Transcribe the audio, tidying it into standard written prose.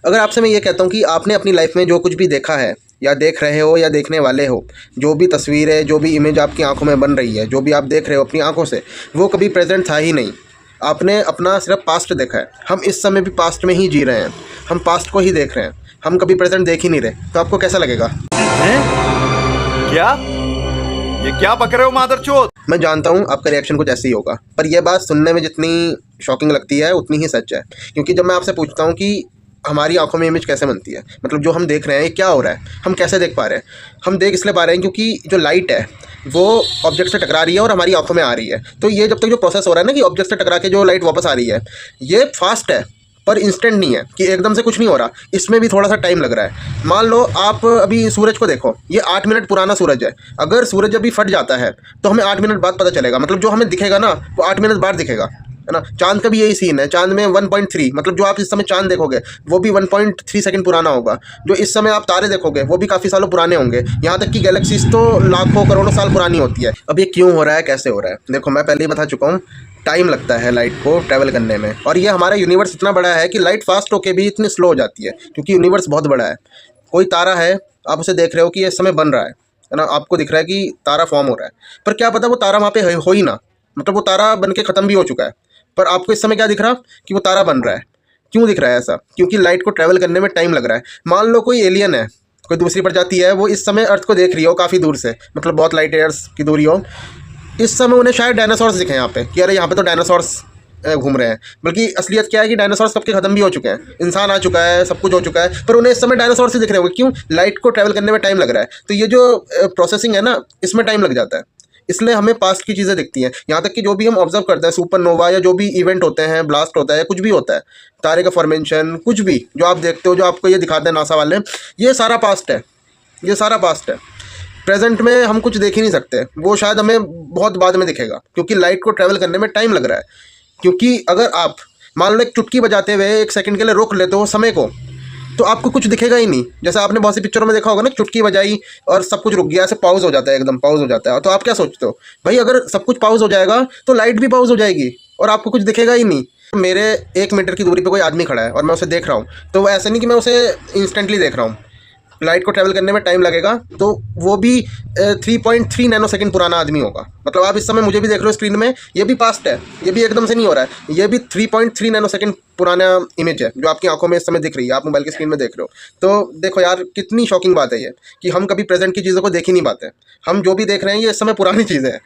अगर आपसे मैं ये कहता हूँ कि आपने अपनी लाइफ में जो कुछ भी देखा है या देख रहे हो या देखने वाले हो, जो भी तस्वीर है, जो भी इमेज आपकी आंखों में बन रही है, जो भी आप देख रहे हो अपनी आंखों से, वो कभी प्रेजेंट था ही नहीं। आपने अपना सिर्फ पास्ट देखा है। हम इस समय भी पास्ट में ही जी रहे हैं, हम पास्ट को ही देख रहे हैं, हम कभी प्रेजेंट देख ही नहीं रहे। तो आपको कैसा लगेगा? क्या ये क्या बक रहे हो मादरचोद? मैं जानता हूँ आपका रिएक्शन कुछ ऐसे ही होगा, पर यह बात सुनने में जितनी शॉकिंग लगती है उतनी ही सच है। क्योंकि जब मैं आपसे पूछता हूँ कि हमारी आंखों में इमेज कैसे बनती है, मतलब जो हम देख रहे हैं ये क्या हो रहा है, हम कैसे देख पा रहे हैं? हम देख इसलिए पा रहे हैं क्योंकि जो लाइट है वो ऑब्जेक्ट से टकरा रही है और हमारी आंखों में आ रही है। तो ये जब तक जो प्रोसेस हो रहा है ना कि ऑब्जेक्ट से टकरा के जो लाइट वापस आ रही है, ये फास्ट है पर इंस्टेंट नहीं है कि एकदम से कुछ नहीं हो रहा। इसमें भी थोड़ा सा टाइम लग रहा है। मान लो आप अभी सूरज को देखो, ये 8 मिनट पुराना सूरज है। अगर सूरज अभी फट जाता है तो हमें 8 मिनट बाद पता चलेगा, मतलब जो हमें दिखेगा ना वो 8 मिनट बाद दिखेगा, है ना। चांद का भी यही सीन है। चांद में 1.3, मतलब जो आप इस समय चांद देखोगे वो भी 1.3 सेकंड पुराना होगा। जो इस समय आप तारे देखोगे वो भी काफ़ी सालों पुराने होंगे। यहाँ तक कि गैलेक्सीज तो लाखों करोड़ों साल पुरानी होती है। अब ये क्यों हो रहा है, कैसे हो रहा है? देखो, मैं पहले ही बता चुका हूँ, टाइम लगता है लाइट को ट्रैवल करने में। और ये हमारा यूनिवर्स इतना बड़ा है कि लाइट फास्ट होके भी इतनी स्लो हो जाती है, क्योंकि यूनिवर्स बहुत बड़ा है। कोई तारा है, आप उसे देख रहे हो कि ये इस समय बन रहा है ना, आपको दिख रहा है कि तारा फॉर्म हो रहा है, पर क्या पता वो तारा वहाँ पे हो ही ना, मतलब वो तारा बन के ख़त्म भी हो चुका है। पर आपको इस समय क्या दिख रहा कि वो तारा बन रहा है। क्यों दिख रहा है ऐसा? क्योंकि लाइट को ट्रैवल करने में टाइम लग रहा है। मान लो कोई एलियन है, कोई दूसरी प्रजाति है, वो इस समय अर्थ को देख रही हो काफ़ी दूर से, मतलब बहुत लाइट ईयर्स की दूरी हो। इस समय उन्हें शायद डायनासोर्स दिखे यहाँ पे कि अरे यहाँ पे तो डायनासोर्स घूम रहे हैं। बल्कि असलियत क्या है कि डायनासोर्स कब के ख़त्म भी हो चुके हैं, इंसान आ चुका है, सब कुछ हो चुका है, पर उन्हें इस समय डायनासोर्स ही दिख रहे होंगे। क्यों? लाइट को ट्रैवल करने में टाइम लग रहा है। तो ये जो प्रोसेसिंग है ना, इसमें टाइम लग जाता है, इसलिए हमें पास्ट की चीज़ें दिखती हैं। यहाँ तक कि जो भी हम ऑब्जर्व करते हैं, सुपरनोवा या जो भी इवेंट होते हैं, ब्लास्ट होता है, कुछ भी होता है, तारे का फॉर्मेशन, कुछ भी जो आप देखते हो, जो आपको ये दिखाते हैं नासा वाले, ये सारा पास्ट है। ये सारा पास्ट है। प्रेजेंट में हम कुछ देख ही नहीं सकते, वो शायद हमें बहुत बाद में दिखेगा, क्योंकि लाइट को ट्रैवल करने में टाइम लग रहा है। क्योंकि अगर आप मान लो एक चुटकी बजाते हुए 1 सेकंड के लिए रोक लेते हो समय को, तो आपको कुछ दिखेगा ही नहीं। जैसे आपने बहुत सी पिक्चरों में देखा होगा ना, चुटकी बजाई और सब कुछ रुक गया, ऐसे पॉज हो जाता है, एकदम पॉज हो जाता है। तो आप क्या सोचते हो भाई, अगर सब कुछ पॉज हो जाएगा तो लाइट भी पॉज हो जाएगी और आपको कुछ दिखेगा ही नहीं। मेरे 1 मीटर की दूरी पे कोई आदमी खड़ा है और मैं उसे देख रहा हूँ, तो वो ऐसा नहीं कि मैं उसे इंस्टेंटली देख रहा हूँ। लाइट को ट्रैवल करने में टाइम लगेगा, तो वो भी 3.3 नैनो सेकंड पुराना आदमी होगा। मतलब आप इस समय मुझे भी देख रहे हो स्क्रीन में, ये भी पास्ट है, ये भी एकदम से नहीं हो रहा है। ये भी 3.3 नैनो सेकंड पुराना इमेज है जो आपकी आंखों में इस समय दिख रही है, आप मोबाइल की स्क्रीन में देख रहे हो। तो देखो यार, कितनी शॉकिंग बात है ये कि हम कभी प्रेजेंट की चीज़ों को देख ही नहीं पाते। हम जो भी देख रहे हैं ये इस समय पुरानी चीज़ें हैं।